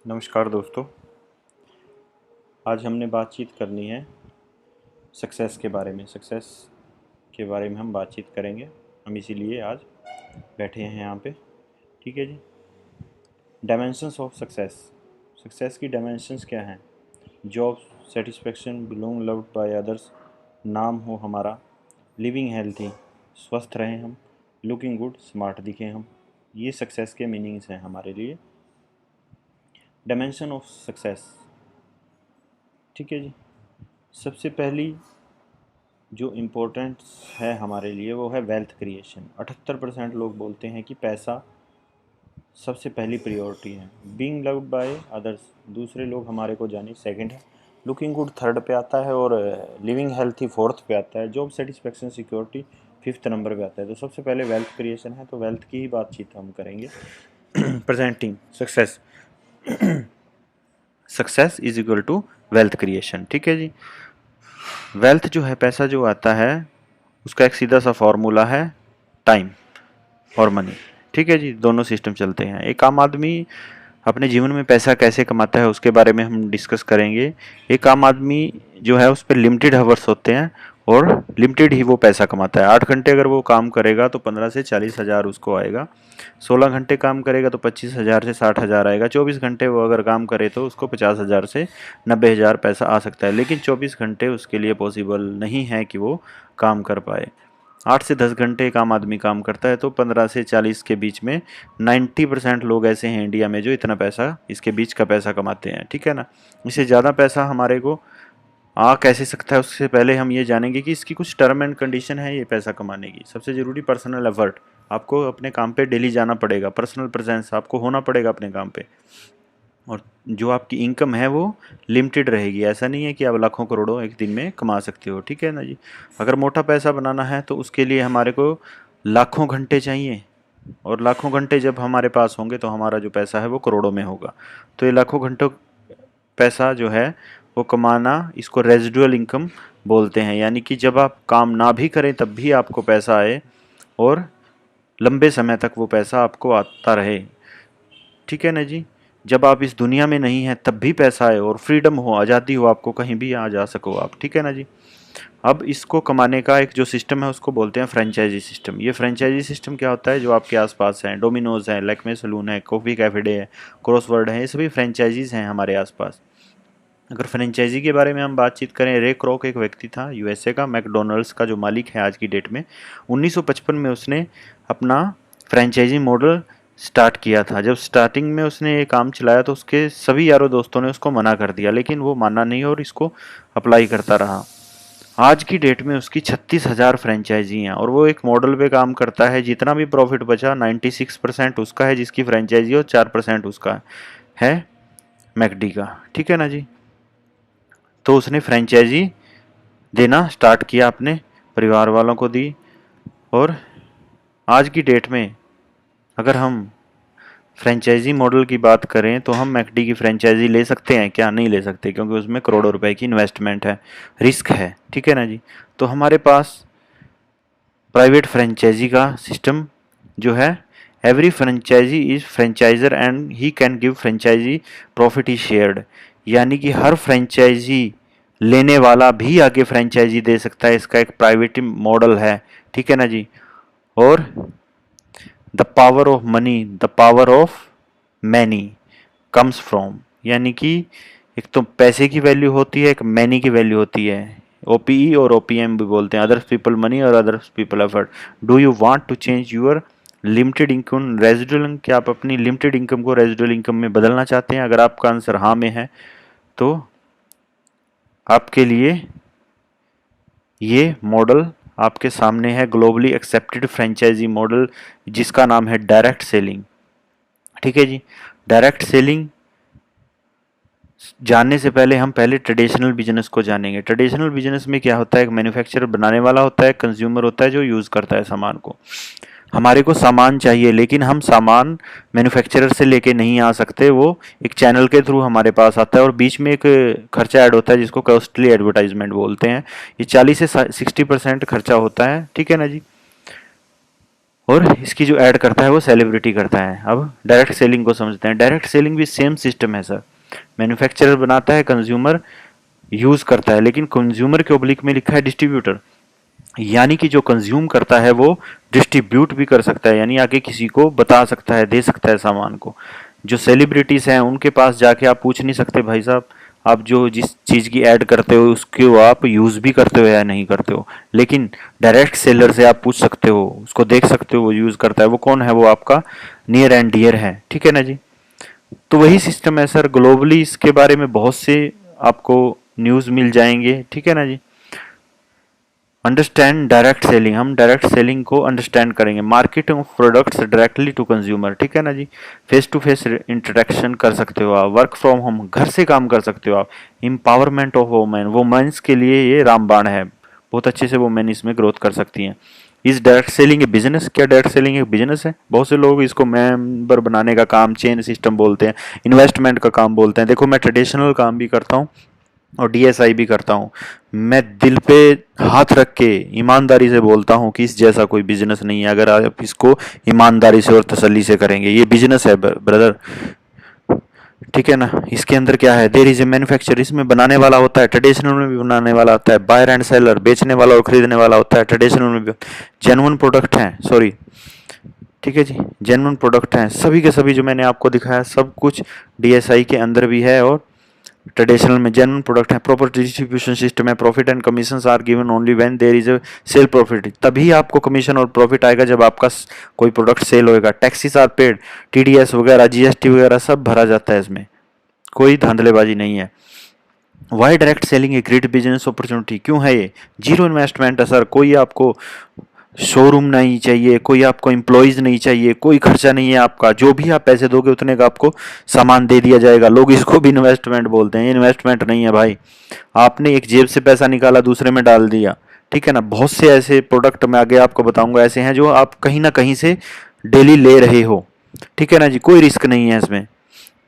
नमस्कार दोस्तों। आज हमने बातचीत करनी है सक्सेस के बारे में। सक्सेस के बारे में हम बातचीत करेंगे। हम इसीलिए आज बैठे हैं यहाँ पे। ठीक है जी। Dimensions of success. सक्सेस की डायमेंशंस क्या हैं? Job, satisfaction, belong, loved by others, नाम हो हमारा, लिविंग हेल्थी, स्वस्थ रहें हम, लुकिंग गुड, स्मार्ट दिखें हम। ये सक्सेस के मीनिंग्स हैं हमारे लिए। Dimension of success. ठीक है जी। सबसे पहली जो इम्पोर्टेंट है हमारे लिए वो है वेल्थ क्रिएशन। 78% लोग बोलते हैं कि पैसा सबसे पहली प्रायोरिटी है। बीइंग लव्ड बाय अदर्स, दूसरे लोग हमारे को जाने, सेकंड है। लुकिंग गुड थर्ड पे आता है और लिविंग हेल्थी फोर्थ पे आता है। Job satisfaction security fifth number पे आता है। तो सबसे पहले वेल्थ क्रिएशन है, तो वेल्थ की ही बातचीत हम करेंगे। Presenting success. Success is equal to wealth creation. ठीक है जी। वेल्थ जो है, पैसा जो आता है, उसका एक सीधा सा फॉर्मूला है टाइम और मनी। ठीक है जी। दोनों सिस्टम चलते हैं। एक आम आदमी अपने जीवन में पैसा कैसे कमाता है उसके बारे में हम डिस्कस करेंगे। एक आम आदमी जो है उस पर लिमिटेड हावर्स होते हैं और लिमिटेड ही वो पैसा कमाता है। 8 घंटे अगर वो काम करेगा तो 15 से 40 हज़ार उसको आएगा। 16 घंटे काम करेगा तो 25 हज़ार से 60 हज़ार आएगा। 24 घंटे वो अगर काम करे तो उसको 50 हज़ार से 90 हज़ार पैसा आ सकता है। लेकिन 24 घंटे उसके लिए पॉसिबल नहीं है कि वो काम कर पाए। 8 से 10 घंटे एक आम आदमी काम करता है, तो 15 से 40 के बीच में 90% लोग ऐसे हैं इंडिया में जो इतना पैसा, इसके बीच का पैसा कमाते हैं। ठीक है ना। इससे ज़्यादा पैसा हमारे को आ कैसे सकता है, उससे पहले हम ये जानेंगे कि इसकी कुछ टर्म एंड कंडीशन है ये पैसा कमाने की। सबसे ज़रूरी पर्सनल एफर्ट। आपको अपने काम पे डेली जाना पड़ेगा। पर्सनल प्रेजेंस आपको होना पड़ेगा अपने काम पे। और जो आपकी इनकम है वो लिमिटेड रहेगी। ऐसा नहीं है कि आप लाखों करोड़ों एक दिन में कमा सकते हो। ठीक है ना जी। अगर मोटा पैसा बनाना है तो उसके लिए हमारे को लाखों घंटे चाहिए, और लाखों घंटे जब हमारे पास होंगे तो हमारा जो पैसा है वो करोड़ों में होगा। तो ये लाखों घंटों पैसा जो है वो कमाना, इसको रेजिडुअल इनकम बोलते हैं। यानी कि जब आप काम ना भी करें तब भी आपको पैसा आए और लंबे समय तक वो पैसा आपको आता रहे। ठीक है ना जी। जब आप इस दुनिया में नहीं हैं तब भी पैसा आए और फ्रीडम हो, आज़ादी हो, आपको कहीं भी आ जा सको आप। ठीक है ना जी। अब इसको कमाने का एक जो सिस्टम है उसको बोलते हैं फ्रेंचाइजी सिस्टम। ये फ्रेंचाइजी सिस्टम क्या होता है? जो आपके आसपास हैं, डोमिनोज है, लैक्मे सलून है, कॉफ़ी कैफे डे है, क्रॉसवर्ड है, ये सभी फ्रेंचाइजीज हैं हमारे आसपास। अगर फ्रेंचाइजी के बारे में हम बातचीत करें, रे क्रॉक एक व्यक्ति था यूएसए का, मैकडोनल्ड्स का जो मालिक है आज की डेट में। 1955 में उसने अपना फ्रेंचाइजी मॉडल स्टार्ट किया था। जब स्टार्टिंग में उसने ये काम चलाया तो उसके सभी यारों दोस्तों ने उसको मना कर दिया, लेकिन वो माना नहीं और इसको अप्लाई करता रहा। आज की डेट में उसकी 36 हज़ार फ्रेंचाइजी हैं और वो एक मॉडल पे काम करता है। जितना भी प्रॉफिट बचा 96% उसका है जिसकी फ्रेंचाइजी, और 4% उसका है मैकडी का। ठीक है ना जी। तो उसने फ्रेंचाइजी देना स्टार्ट किया, अपने परिवार वालों को दी। और आज की डेट में अगर हम फ्रेंचाइजी मॉडल की बात करें तो हम मैकडी की फ्रेंचाइजी ले सकते हैं क्या? नहीं ले सकते, क्योंकि उसमें करोड़ों रुपए की इन्वेस्टमेंट है, रिस्क है। ठीक है ना जी। तो हमारे पास प्राइवेट फ्रेंचाइजी का सिस्टम जो है, every franchisee is franchiser and he can give franchisee profit is shared. यानी कि हर फ्रेंचाइजी लेने वाला भी आगे फ्रेंचाइजी दे सकता है। इसका एक प्राइवेट मॉडल है। ठीक है ना जी। और the power of money, the power of many comes from, यानी कि एक तो पैसे की वैल्यू होती है, एक मैनी की वैल्यू होती है। ओपीई और ओपीएम भी बोलते हैं, अदर्स पीपल मनी और others people effort. Do you want to change your limited income residual income? क्या आप अपनी लिमिटेड इनकम को रेजिडुअल इनकम में बदलना चाहते हैं? अगर आपका आंसर हाँ में है तो आपके लिए ये मॉडल आपके सामने है, ग्लोबली एक्सेप्टेड फ्रेंचाइजी मॉडल, जिसका नाम है डायरेक्ट सेलिंग। ठीक है जी। डायरेक्ट सेलिंग जानने से पहले हम पहले ट्रेडिशनल बिजनेस को जानेंगे। ट्रेडिशनल बिजनेस में क्या होता है? एक मैन्युफैक्चरर बनाने वाला होता है, कंज्यूमर होता है जो यूज़ करता है सामान को। हमारे को सामान चाहिए, लेकिन हम सामान मैन्युफैक्चरर से लेके नहीं आ सकते, वो एक चैनल के थ्रू हमारे पास आता है और बीच में एक खर्चा ऐड होता है जिसको कॉस्टली एडवर्टाइजमेंट बोलते हैं। ये 40 से 60% खर्चा होता है। ठीक है ना जी। और इसकी जो ऐड करता है वो सेलिब्रिटी करता है। अब डायरेक्ट सेलिंग को समझते हैं। डायरेक्ट सेलिंग भी सेम सिस्टम है सर। मैन्युफैक्चरर बनाता है, कंज्यूमर यूज करता है, लेकिन कंज्यूमर के ओब्लिक में लिखा है डिस्ट्रीब्यूटर, यानी कि जो कंज्यूम करता है वो डिस्ट्रीब्यूट भी कर सकता है, यानी आगे किसी को बता सकता है, दे सकता है सामान को। जो सेलिब्रिटीज हैं उनके पास जाके आप पूछ नहीं सकते भाई साहब आप जो जिस चीज़ की ऐड करते हो उसको आप यूज़ भी करते हो या नहीं करते हो, लेकिन डायरेक्ट सेलर से आप पूछ सकते हो, उसको देख सकते हो वो यूज़ करता है, वो कौन है, वो आपका नियर एंड डियर है। ठीक है ना जी। तो वही सिस्टम है सर ग्लोबली, इसके बारे में बहुत से आपको न्यूज़ मिल जाएंगे। ठीक है ना जी। अंडरस्टैंड डायरेक्ट सेलिंग, हम डायरेक्ट सेलिंग को अंडरस्टैंड करेंगे। Marketing of products directly to consumer. ठीक है ना जी। फेस टू फेस इंटरेक्शन कर सकते हो आप, वर्क फ्रॉम होम, घर से काम कर सकते हो आप। एम्पावरमेंट ऑफ वोमेन, वोमेन्स के लिए ये रामबाण है, बहुत अच्छे से वोमेन इसमें ग्रोथ कर सकती हैं। इस डायरेक्ट सेलिंग ए बिजनेस, क्या डायरेक्ट सेलिंग एक बिजनेस है? बहुत से लोग इसको मेंबर बनाने का काम, चेन सिस्टम बोलते हैं, इन्वेस्टमेंट का काम बोलते हैं। देखो मैं ट्रेडिशनल काम भी करता हूँ और डीएसआई भी करता हूँ। मैं दिल पे हाथ रख के ईमानदारी से बोलता हूँ कि इस जैसा कोई बिजनेस नहीं है, अगर आप इसको ईमानदारी से और तसल्ली से करेंगे। ये बिजनेस है ब्रदर। ठीक है ना। इसके अंदर क्या है, देयर इज ए मैन्युफैक्चर, इसमें बनाने वाला होता है, ट्रेडिशनल में भी बनाने वाला होता है, बायर एंड सेलर, बेचने वाला और खरीदने वाला होता है, ट्रेडिशनल में भी। जेन्युइन प्रोडक्ट है, सॉरी, ठीक है जी, जेन्युइन प्रोडक्ट हैं सभी के सभी, जो मैंने आपको दिखाया सब कुछ डीएसआई के अंदर भी है और ट्रेडिशनल में। जेन्युइन प्रोडक्ट है, प्रॉपर डिस्ट्रीब्यूशन सिस्टम है, profit and commission are given only when there is a sale profit, तभी आपको कमीशन और प्रॉफिट आएगा जब आपका कोई प्रोडक्ट सेल होएगा। टैक्सेस आर पेड, टीडीएस वगैरह, जीएसटी वगैरह सब भरा जाता है, इसमें कोई धांधलेबाजी नहीं है। Why direct selling a great business opportunity, क्यों है ये? जीरो इन्वेस्टमेंट है सर, कोई आपको शोरूम नहीं चाहिए, कोई आपको एम्प्लॉयज नहीं चाहिए, कोई खर्चा नहीं है आपका, जो भी आप पैसे दोगे उतने का आपको सामान दे दिया जाएगा। लोग इसको भी इन्वेस्टमेंट बोलते हैं, इन्वेस्टमेंट नहीं है भाई, आपने एक जेब से पैसा निकाला दूसरे में डाल दिया। ठीक है ना। बहुत से ऐसे प्रोडक्ट मैं आगे आपको बताऊंगा ऐसे हैं जो आप कहीं ना कहीं से डेली ले रहे हो। ठीक है ना जी। कोई रिस्क नहीं है इसमें,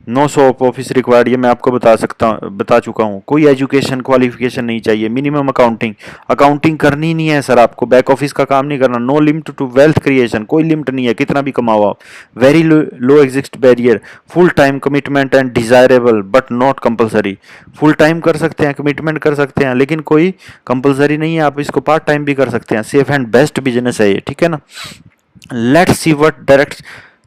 no show off office required, ये मैं आपको बता चुका हूँ। कोई एजुकेशन क्वालिफिकेशन नहीं चाहिए, मिनिमम अकाउंटिंग, अकाउंटिंग करनी नहीं है सर आपको, बैक ऑफिस का काम नहीं करना। No limit to wealth creation, कोई लिमिट नहीं है, कितना भी कमाओ आप। Very low exist barrier, full time commitment and desirable but not compulsory, full time कर सकते हैं, कमिटमेंट कर सकते हैं, लेकिन कोई कंपलसरी नहीं है, आप इसको पार्ट टाइम भी कर सकते हैं। सेफ एंड बेस्ट बिजनेस है ये। ठीक है ना। Let's see what direct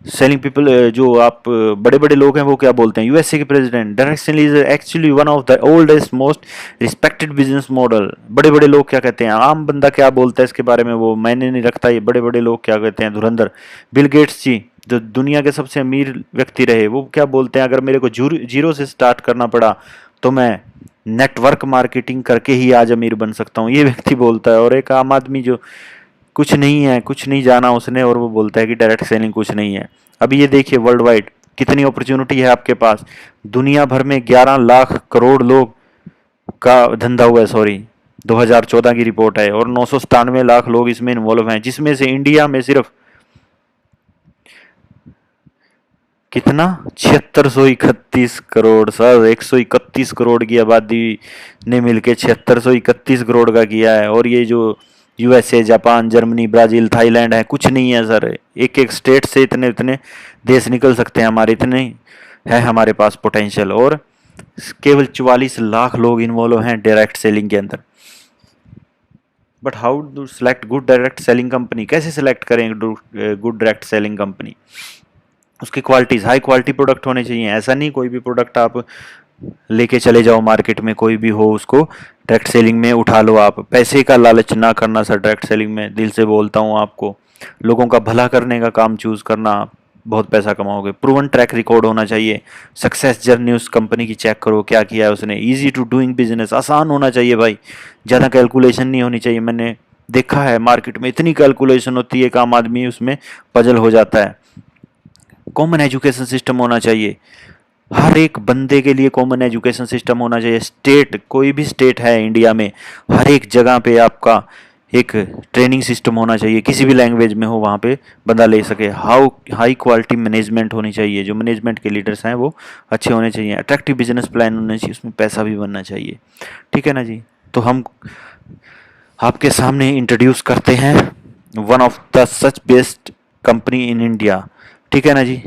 selling people, जो आप बड़े बड़े लोग हैं वो क्या बोलते हैं। यूएसए के president, direct selling is actually one of the oldest most respected business model. बड़े बड़े लोग क्या कहते हैं, आम बंदा क्या बोलता है इसके बारे में वो मैंने नहीं रखता, ये बड़े बड़े लोग क्या कहते हैं। धुरंधर बिल गेट्स जी, जो दुनिया के सबसे अमीर व्यक्ति रहे, वो क्या बोलते हैं, अगर मेरे को जीरो से स्टार्ट करना पड़ा तो मैं नेटवर्क मार्केटिंग करके ही आज अमीर बन सकता हूँ, ये व्यक्ति बोलता है। और एक आम आदमी जो कुछ नहीं है, कुछ नहीं जाना उसने, और वो बोलता है कि डायरेक्ट सेलिंग कुछ नहीं है। अभी ये देखिए वर्ल्ड वाइड कितनी अपॉर्चुनिटी है आपके पास। दुनिया भर में 11 लाख करोड़ लोग का धंधा हुआ है, सॉरी 2014 की रिपोर्ट है, और 997 लाख लोग इसमें इन्वॉल्व हैं, जिसमें से इंडिया में सिर्फ कितना 7631 करोड़ सर, 131 करोड़ की आबादी ने मिलके 7631 करोड़ का किया है। और ये जो USA, Japan, Germany, Brazil, Thailand है, कुछ नहीं है सर। एक एक स्टेट से इतने इतने देश निकल सकते हैं हमारे, इतने है हमारे पास पोटेंशियल। और केवल 44 लाख लोग इन्वॉल्व हैं डायरेक्ट सेलिंग के अंदर। But how to select good direct selling company, कैसे सेलेक्ट करें गुड डायरेक्ट सेलिंग कंपनी? उसकी क्वालिटीज, हाई क्वालिटी प्रोडक्ट होने चाहिए। ऐसा नहीं कोई भी प्रोडक्ट आप लेके चले जाओ मार्केट में, कोई भी हो उसको डायरेक्ट सेलिंग में उठा लो आप। पैसे का लालच ना करना सर डायरेक्ट सेलिंग में, दिल से बोलता हूँ आपको। लोगों का भला करने का काम चूज करना, आप बहुत पैसा कमाओगे। प्रूवन ट्रैक रिकॉर्ड होना चाहिए। सक्सेस जर्नी उस कंपनी की चेक करो, क्या किया है उसने। इजी टू डूइंग बिजनेस, आसान होना चाहिए भाई, ज़्यादा कैलकुलेशन नहीं होनी चाहिए। मैंने देखा है मार्केट में इतनी कैलकुलेशन होती है, एक आम आदमी उसमें पजल हो जाता है। कॉमन एजुकेशन सिस्टम होना चाहिए, हर एक बंदे के लिए कॉमन एजुकेशन सिस्टम होना चाहिए। स्टेट, कोई भी स्टेट है इंडिया में, हर एक जगह पे आपका एक ट्रेनिंग सिस्टम होना चाहिए, किसी भी लैंग्वेज में हो वहाँ पे बंदा ले सके। हाई क्वालिटी मैनेजमेंट होनी चाहिए, जो मैनेजमेंट के लीडर्स हैं वो अच्छे होने चाहिए। अट्रैक्टिव बिजनेस प्लान होना चाहिए, उसमें पैसा भी बनना चाहिए। ठीक है ना जी। तो हम आपके सामने इंट्रोड्यूस करते हैं one of the such best company in India, ठीक है ना जी।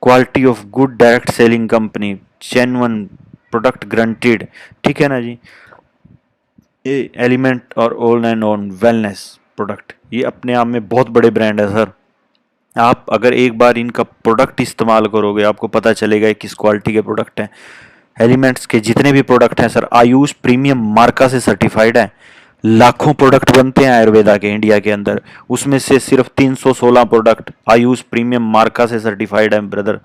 Quality of good direct selling company, genuine product granted, ठीक है ना जी। ये एलिमेंट और all and on wellness product, ये अपने आप में बहुत बड़े ब्रांड है सर। आप अगर एक बार इनका प्रोडक्ट इस्तेमाल करोगे आपको पता चलेगा ये किस क्वालिटी के प्रोडक्ट हैं। एलिमेंट्स के जितने भी प्रोडक्ट हैं सर आयुष प्रीमियम मार्का से सर्टिफाइड है। लाखों प्रोडक्ट बनते हैं आयुर्वेदा के इंडिया के अंदर, उसमें से सिर्फ 316 प्रोडक्ट आयुष प्रीमियम मार्का से सर्टिफाइड है ब्रदर,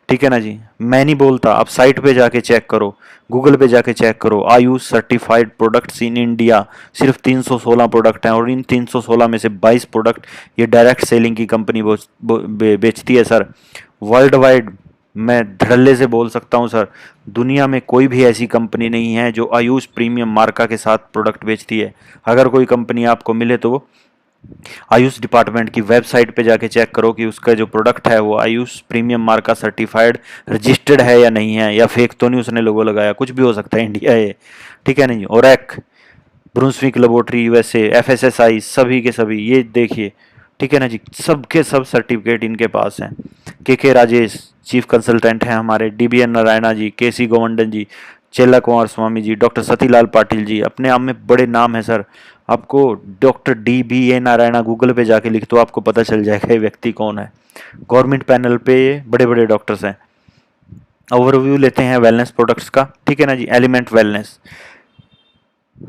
ठीक है ना जी। मैं नहीं बोलता, आप साइट पे जाके चेक करो, गूगल पे जाके चेक करो, Ayush certified products in India सिर्फ 316 प्रोडक्ट हैं, और इन 316 में से 22 प्रोडक्ट ये डायरेक्ट सेलिंग की कंपनी बेचती है सर। वर्ल्ड वाइड मैं धड़ल्ले से बोल सकता हूं सर, दुनिया में कोई भी ऐसी कंपनी नहीं है जो आयुष प्रीमियम मार्का के साथ प्रोडक्ट बेचती है। अगर कोई कंपनी आपको मिले तो वो आयुष डिपार्टमेंट की वेबसाइट पे जाके चेक करो कि उसका जो प्रोडक्ट है वो आयुष प्रीमियम मार्का सर्टिफाइड रजिस्टर्ड है या नहीं है, या फेक तो नहीं उसने लोगो लगाया, कुछ भी हो सकता है, इंडिया है, ठीक है नहीं। ओरेक, ब्रुंसविक लेबोरेटरी यूएसए, एफएसएसआई, सभी के सभी ये देखिए, ठीक है ना जी, सबके सब सर्टिफिकेट इनके पास हैं। के राजेश चीफ कंसल्टेंट हैं हमारे, डीबीएन नारायणा जी, केसी गोवंडन जी, चेल्ला कुमार स्वामी जी, डॉक्टर सतीलाल पाटिल जी, अपने आप में बड़े नाम है सर। आपको डॉक्टर डीबीए नारायणा गूगल पे जाके लिख दो, आपको पता चल जाएगा ये व्यक्ति कौन है। गवर्नमेंट पैनल पे ये बड़े बड़े डॉक्टर्स हैं। ओवरव्यू लेते हैं वेलनेस प्रोडक्ट्स का, ठीक है ना जी। एलिमेंट वेलनेस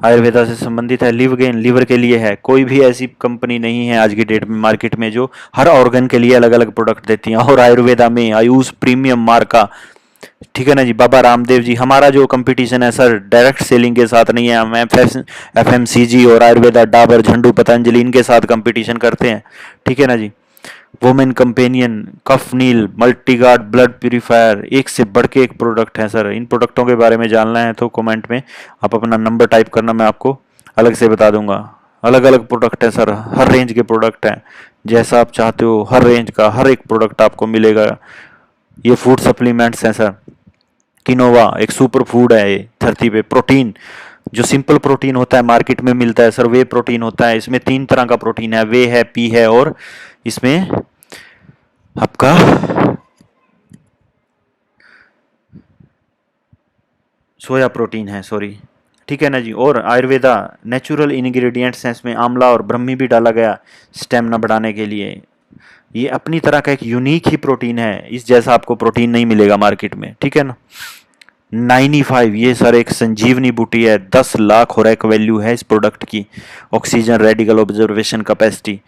आयुर्वेदा से संबंधित है, लिव गेन लीवर के लिए है। कोई भी ऐसी कंपनी नहीं है आज की डेट में मार्केट में जो हर ऑर्गन के लिए अलग अलग प्रोडक्ट देती है, और आयुर्वेदा में आयुष प्रीमियम मार्का, ठीक है ना जी। बाबा रामदेव जी, हमारा जो कंपटीशन है सर डायरेक्ट सेलिंग के साथ नहीं है, हम एफएमसीजी और आयुर्वेदा, डाबर, झंडू, पतंजलि इनके साथ कंपटीशन करते हैं, ठीक है ना जी। वुमेन कंपेनियन, कफ नील, मल्टीगार्ड ब्लड प्यूरिफायर, एक से बढ़ के एक प्रोडक्ट है सर। इन प्रोडक्टों के बारे में जानना है तो कमेंट में आप अपना नंबर टाइप करना, मैं आपको अलग से बता दूंगा। अलग अलग प्रोडक्ट है सर, हर रेंज के प्रोडक्ट हैं, जैसा आप चाहते हो हर रेंज का हर एक प्रोडक्ट आपको मिलेगा। ये फूड सप्लीमेंट्स हैं सर। किनोवा एक सुपर फूड है, ये धरती पे प्रोटीन, जो सिंपल प्रोटीन होता है मार्केट में मिलता है सर, वे प्रोटीन होता है। इसमें 3 तरह का प्रोटीन है, वे है, पी है, और इसमें आपका सोया प्रोटीन है, सॉरी, ठीक है ना जी। और आयुर्वेदा नेचुरल इंग्रेडिएंट्स हैं इसमें, आंवला और ब्रह्मी भी डाला गया स्टेमिना बढ़ाने के लिए। ये अपनी तरह का एक यूनिक ही प्रोटीन है, इस जैसा आपको प्रोटीन नहीं मिलेगा मार्केट में, ठीक है ना। 95 ये सर एक संजीवनी बूटी है, 10 लाख ओरैक वैल्यू है इस प्रोडक्ट की। ऑक्सीजन रेडिकल ऑब्जर्वेशन कैपेसिटी,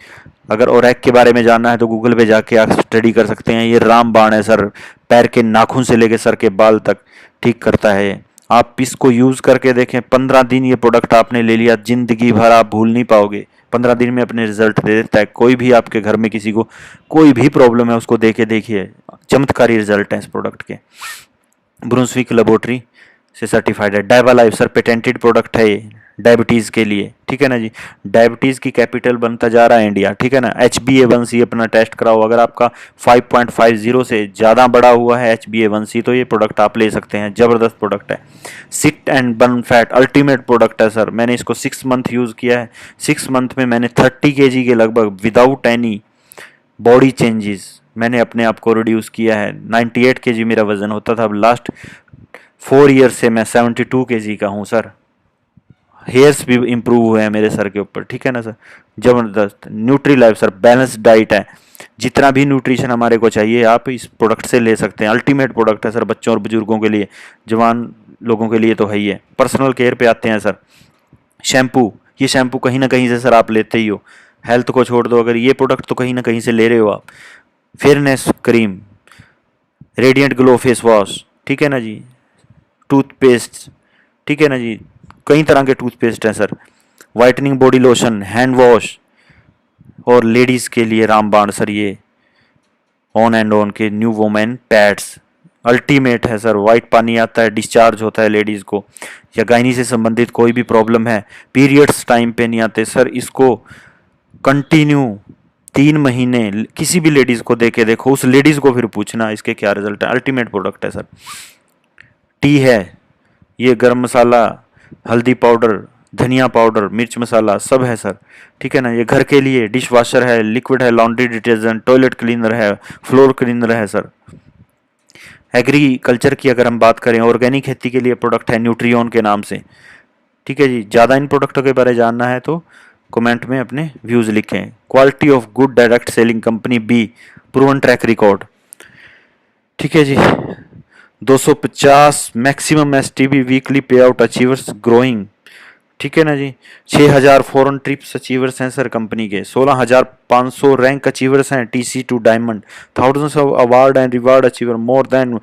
अगर ओरैक के बारे में जानना है तो गूगल पे जाके आप स्टडी कर सकते हैं। ये रामबाण है सर, पैर के नाखून से लेकर सर के बाल तक ठीक करता है। आप इसको यूज करके देखें, 15 दिन ये प्रोडक्ट आपने ले लिया, जिंदगी भर आप भूल नहीं पाओगे। 15 दिन में अपने रिजल्ट दे देता है। कोई भी आपके घर में किसी को कोई भी प्रॉब्लम है उसको देके देखिए, चमत्कारी रिजल्ट है इस प्रोडक्ट के। ब्रुंसविक लेबोरेटरी से सर्टिफाइड है। डायबा लाइफ सर पेटेंटेड प्रोडक्ट है ये डायबिटीज़ के लिए, ठीक है ना जी। डायबिटीज़ की कैपिटल बनता जा रहा है इंडिया, ठीक है ना। HbA1c अपना टेस्ट कराओ, अगर आपका 5.50 से ज़्यादा बढ़ा हुआ है HbA1c तो ये प्रोडक्ट आप ले सकते हैं, ज़बरदस्त प्रोडक्ट है। Sit and burn fat ultimate product है सर, मैंने इसको 6 मंथ यूज़ किया है। 6 मंथ में मैंने 30 kg के लगभग विदाउट एनी बॉडी चेंजेस मैंने अपने आप को रिड्यूस किया है। 98 kg मेरा वजन होता था, अब लास्ट 4 ईयर से मैं 72 kg का हूँ सर। हेयर्स भी इंप्रूव हुए हैं मेरे सर के ऊपर, ठीक है ना सर। जबरदस्त nutri life sir balance diet है, जितना भी न्यूट्रिशन हमारे को चाहिए आप इस प्रोडक्ट से ले सकते हैं। अल्टीमेट प्रोडक्ट है सर, बच्चों और बुजुर्गों के लिए, जवान लोगों के लिए तो है ही है। पर्सनल केयर पे आते हैं सर। शैम्पू, ये शैम्पू कहीं ना कहीं से सर आप लेते ही हो, हेल्थ को छोड़ दो, अगर ये प्रोडक्ट तो कहीं ना कहीं से ले रहे हो आप। Fairness cream, radiant glow face wash, ठीक है ना जी। टूथपेस्ट, ठीक है ना जी, कई तरह के टूथपेस्ट हैं sir. Whitening body lotion, hand wash, और लेडीज़ के लिए रामबाण सर, ये ऑन एंड ऑन के न्यू वुमेन पैड्स अल्टीमेट है सर। वाइट पानी आता है, डिस्चार्ज होता है लेडीज़ को, या गायनी से संबंधित कोई भी प्रॉब्लम है, पीरियड्स टाइम पे नहीं आते सर, इसको कंटिन्यू 3 महीने किसी भी लेडीज़ को दे के देखो, उस लेडीज़ को फिर पूछना इसके क्या रिजल्ट है। अल्टीमेट प्रोडक्ट है सर। टी है, ये गरम मसाला, हल्दी पाउडर, धनिया पाउडर, मिर्च मसाला सब है सर, ठीक है ना। ये घर के लिए डिश वॉशर है, लिक्विड है, लॉन्ड्री डिटर्जेंट, टॉयलेट क्लीनर है, फ्लोर क्लीनर है सर। एग्रीकल्चर की अगर हम बात करें, ऑर्गेनिक खेती के लिए प्रोडक्ट है न्यूट्रियोन के नाम से, ठीक है जी। ज़्यादा इन प्रोडक्टों के बारे में जानना है तो कमेंट में अपने व्यूज़ लिखें। Quality of good direct selling company be, proven track record, ठीक है जी। 250 maximum STB weekly pay out achievers growing, ठीक है ना जी। 6000 फॉरेन ट्रिप्स अचीवर्स हैं सर कंपनी के, 16500 रैंक अचीवर्स हैं TC to diamond, thousands of award and reward achiever, more than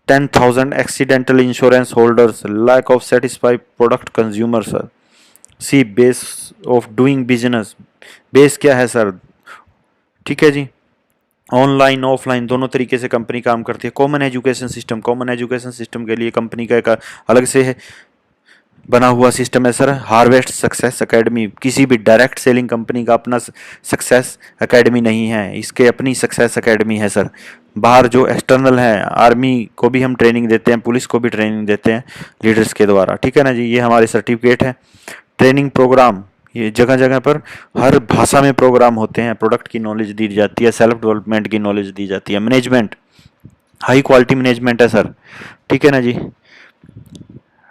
10,000 accidental insurance holders, lack of satisfied product consumer sir. See base of doing business, base क्या है sir, ठीक है जी। Online offline दोनों तरीके से company काम करती है। Common education system, common education system के लिए कंपनी का एक अलग से है बना हुआ सिस्टम है सर। हार्वेस्ट सक्सेस एकेडमी, किसी भी डायरेक्ट सेलिंग कंपनी का अपना सक्सेस एकेडमी नहीं है, इसके अपनी सक्सेस एकेडमी है सर। बाहर जो एक्सटर्नल है, आर्मी को भी हम ट्रेनिंग देते हैं, पुलिस को भी ट्रेनिंग देते हैं लीडर्स के द्वारा, ठीक है ना जी। ये हमारे सर्टिफिकेट है। ट्रेनिंग प्रोग्राम, ये जगह जगह पर हर भाषा में प्रोग्राम होते हैं, प्रोडक्ट की नॉलेज दी जाती है, सेल्फ डेवलपमेंट की नॉलेज दी जाती है। मैनेजमेंट, हाई क्वालिटी मैनेजमेंट है सर, ठीक है ना जी।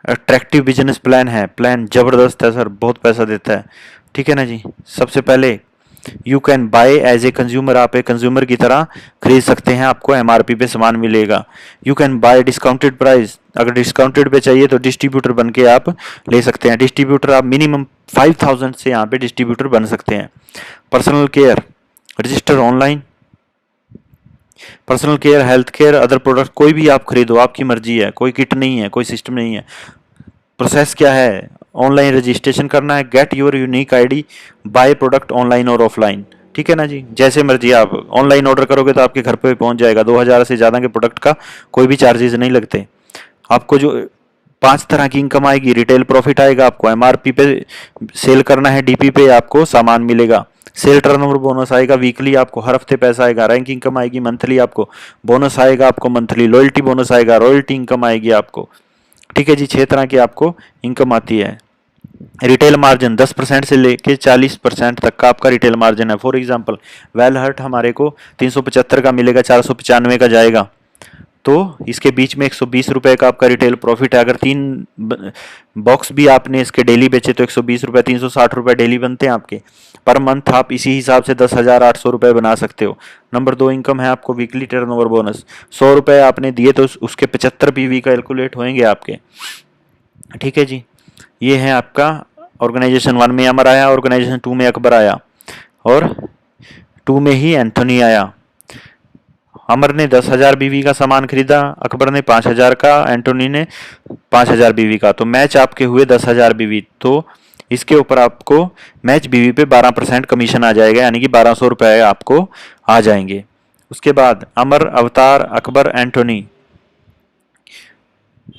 अट्रैक्टिव बिजनेस प्लान है, प्लान जबरदस्त है सर, बहुत पैसा देता है, ठीक है ना जी। सबसे पहले you can buy as a consumer, आप एक कंज्यूमर की तरह खरीद सकते हैं, आपको एमआरपी पे सामान मिलेगा। You can bye discounted price, अगर डिस्काउंटेड पे चाहिए तो डिस्ट्रीब्यूटर बन के आप ले सकते हैं। डिस्ट्रीब्यूटर आप मिनिमम 5000 से यहाँ पे डिस्ट्रीब्यूटर बन सकते हैं। Personal care, register online. Personal care, health care, other product कोई भी आप खरीदो, आपकी मर्जी है, कोई किट नहीं है, कोई सिस्टम नहीं है। प्रोसेस क्या है, ऑनलाइन रजिस्ट्रेशन करना है, get your unique ID, by product online और ऑफलाइन, ठीक है ना जी। जैसे मर्जी आप ऑनलाइन ऑर्डर करोगे तो आपके घर पे पहुंच जाएगा। 2000 से ज़्यादा के प्रोडक्ट का कोई भी चार्जेस नहीं लगते। आपको जो 5 तरह की इनकम आएगी, रिटेल प्रॉफिट आएगा, आपको एमआरपी पे सेल करना है, डीपी पे आपको सामान मिलेगा, सेल टर्नओवर बोनस आएगा, वीकली आपको हर हफ्ते पैसा आएगा, रैंक इनकम आएगी, मंथली आपको बोनस आएगा, आपको मंथली लॉयल्टी बोनस आएगा, रॉयल्टी इनकम आएगी आपको, ठीक है जी। 6 तरह की आपको इनकम आती है। रिटेल मार्जिन 10% से लेके 40% तक का आपका रिटेल मार्जिन है। फॉर एग्जांपल वेल हर्ट हमारे को 375 का मिलेगा, 495 का जाएगा, तो इसके बीच में 120 रुपए का आपका रिटेल प्रॉफिट है। अगर 3 बॉक्स भी आपने इसके डेली बेचे तो 120 रुपए, 360 रुपए डेली बनते हैं आपके। पर मंथ आप इसी हिसाब से 10,800 रुपए बना सकते हो। नंबर 2 इनकम है आपको वीकली टर्नओवर बोनस, 100 रुपए आपने दिए तो उसके 75 पीवी कैलकुलेट होंगे आपके, ठीक है जी। ये है आपका ऑर्गेनाइजेशन 1 में अमर आया, ऑर्गेनाइजेशन 2 में अकबर आया, और 2 में ही एंथोनी आया। अमर ने 10,000 बीवी का सामान खरीदा, अकबर ने 5,000 का, एंटोनी ने 5,000 बीवी का, तो मैच आपके हुए 10,000 बीवी। तो इसके ऊपर आपको मैच बीवी पे 12% कमीशन आ जाएगा, यानी कि 1200 रुपए आपको आ जाएंगे। उसके बाद अमर, अवतार, अकबर, एंटोनी,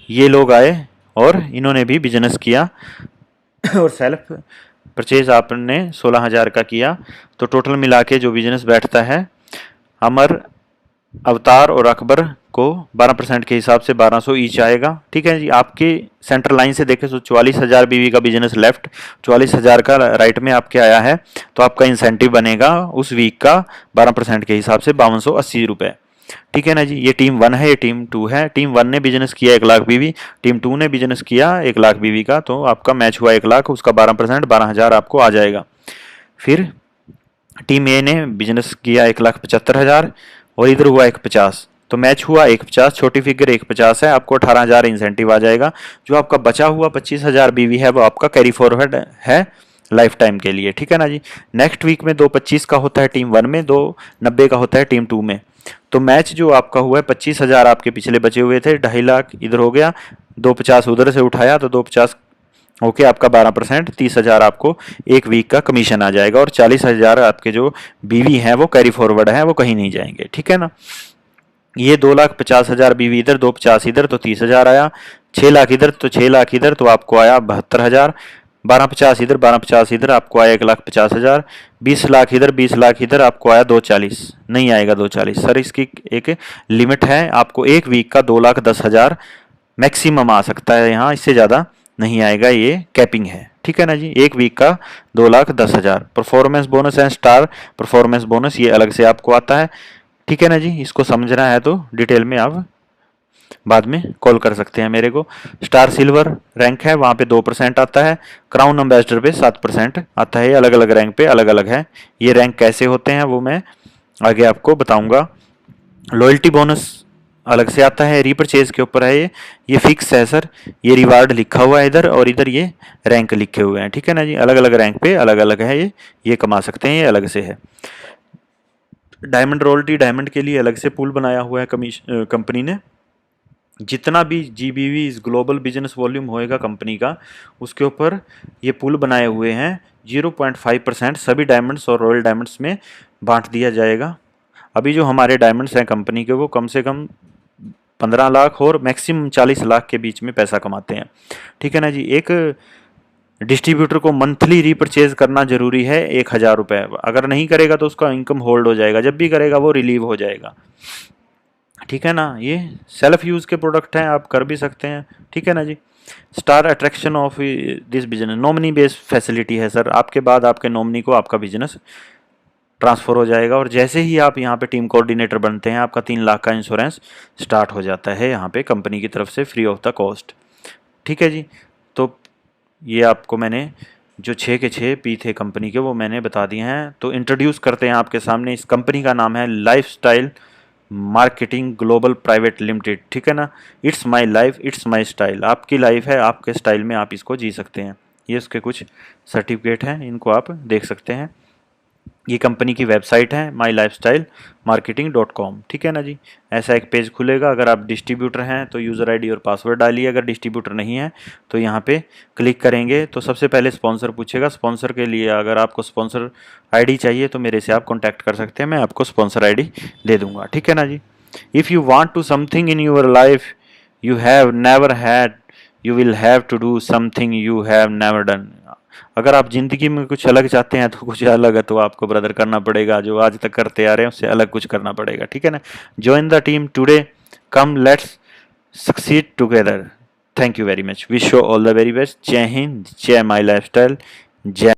ये लोग आए और इन्होंने भी बिजनेस किया और सेल्फ परचेज आपने 16,000 का किया, तो टोटल मिला के जो बिजनेस बैठता है अमर, अवतार और अकबर को 12% के हिसाब से 1200 ईच आएगा, ठीक है जी। आपके सेंटर लाइन से देखें तो 44,000 बीवी का बिजनेस लेफ्ट, 44,000 का राइट में आपके आया है, तो आपका इंसेंटिव बनेगा उस वीक का 12% के हिसाब से 5280 रुपए, ठीक है ना जी। ये टीम 1 है, ये टीम 2 है। टीम 1 ने बिजनेस किया 1 लाख बीवी, टीम 2 ने बिजनेस किया 1 लाख बीवी का, तो आपका मैच हुआ 1 लाख, उसका 12% 12,000 आपको आ जाएगा। फिर टीम ए ने बिजनेस किया 1,75,000 और इधर हुआ 1,50, तो मैच हुआ 1,50, छोटी फिगर 1,50 है, आपको 18,000 इंसेंटिव आ जाएगा। जो आपका बचा हुआ 25,000 बीवी है वो आपका कैरी फॉरवर्ड है लाइफ टाइम के लिए, ठीक है ना जी। नेक्स्ट वीक में 2,25 का होता है टीम 1 में, 2,90 का होता है टीम 2 में। तो मैच जो आपका हुआ है 25,000 आपके पिछले बचे हुए थे, 2.5 लाख इधर हो गया, 2,50 उधर से उठाया तो 2,50 ओके, आपका 12%, 30,000 आपको एक वीक का कमीशन आ जाएगा, और 40,000 आपके जो बीवी हैं वो कैरी फॉरवर्ड है, वो कहीं नहीं जाएंगे, ठीक है ना। ये 2,50,000 बीवी इधर, 2,50 इधर, तो 30,000 आया, 6 लाख इधर तो 6 लाख इधर, तो आपको आया 72,000, 12,50 इधर, 12,50 इधर, आपको आया 1,50,000, 20 लाख इधर, 20 लाख इधर, आपको आया 2,40, नहीं आएगा 2,40 सर, इसकी एक लिमिट है, आपको एक वीक का 2,10,000 मैक्सिमम आ सकता है यहाँ, इससे ज़्यादा नहीं आएगा, ये कैपिंग है, ठीक है ना जी। एक वीक का 2,10,000। Performance bonus and star performance bonus ये अलग से आपको आता है, ठीक है ना जी। इसको समझना है तो डिटेल में आप बाद में कॉल कर सकते हैं मेरे को। स्टार सिल्वर रैंक है, वहाँ पे 2% आता है। क्राउन एम्बेसडर पे 7% आता है। ये अलग अलग रैंक पे अलग अलग है। ये रैंक कैसे होते हैं वो मैं आगे आपको बताऊंगा। लॉयल्टी बोनस अलग से आता है, रीपरचेज के ऊपर है ये फिक्स है सर। ये रिवार्ड लिखा हुआ है इधर और इधर ये रैंक लिखे हुए हैं, ठीक है ना जी। अलग अलग रैंक पे अलग अलग है ये कमा सकते हैं, ये अलग से है। डायमंड रॉयल्टी, डायमंड के लिए अलग से पूल बनाया हुआ है कंपनी ने। जितना भी GBV ग्लोबल बिजनेस वॉल्यूम होएगा कंपनी का, उसके ऊपर ये पूल बनाए हुए हैं। 0.5% सभी डायमंड्स और रॉयल डायमंड्स में बांट दिया जाएगा। अभी जो हमारे डायमंड्स हैं कंपनी के, वो कम से कम 15 लाख और मैक्सिमम 40 लाख के बीच में पैसा कमाते हैं, ठीक है ना जी। एक डिस्ट्रीब्यूटर को मंथली रीपरचेज करना जरूरी है 1,000 रुपये। अगर नहीं करेगा तो उसका इनकम होल्ड हो जाएगा, जब भी करेगा वो रिलीव हो जाएगा, ठीक है ना। ये सेल्फ यूज़ के प्रोडक्ट हैं, आप कर भी सकते हैं, ठीक है ना जी। Star attraction of this business, nominee based facility है सर। आपके बाद आपके नॉमिनी को आपका बिजनेस ट्रांसफ़र हो जाएगा और जैसे ही आप यहाँ पे टीम कोऑर्डिनेटर बनते हैं, आपका 3 लाख का इंश्योरेंस स्टार्ट हो जाता है यहाँ पे कंपनी की तरफ से फ्री ऑफ द कॉस्ट, ठीक है जी। तो ये आपको मैंने जो 6 के 6 पी थे कंपनी के, वो मैंने बता दिए हैं। तो इंट्रोड्यूस करते हैं आपके सामने। इस कंपनी का नाम है lifestyle marketing global private limited, ठीक है ना। It's my life it's my style. आपकी लाइफ है, आपके स्टाइल में आप इसको जी सकते हैं। ये उसके कुछ सर्टिफिकेट हैं, इनको आप देख सकते हैं। ये कंपनी की वेबसाइट है mylifestylemarketing.com, ठीक है ना जी। ऐसा एक पेज खुलेगा। अगर आप डिस्ट्रीब्यूटर हैं तो यूज़र आईडी और पासवर्ड डालिए। अगर डिस्ट्रीब्यूटर नहीं है तो यहाँ पे क्लिक करेंगे तो सबसे पहले स्पॉन्सर पूछेगा। स्पॉन्सर के लिए अगर आपको स्पॉन्सर आईडी चाहिए तो मेरे से आप कॉन्टैक्ट कर सकते हैं, मैं आपको स्पॉन्सर आईडी दे दूंगा, ठीक है ना जी। If you want to something in your life you have never had, you will have to do something you have never done. अगर आप ज़िंदगी में कुछ अलग चाहते हैं तो कुछ अलग है तो आपको ब्रदर करना पड़ेगा, जो आज तक करते आ रहे हैं उससे अलग कुछ करना पड़ेगा, ठीक है ना। Join the team today, come let's succeed together. Thank you very much, wish you all the very best. जय हिंद, जय माई लाइफस्टाइल, जय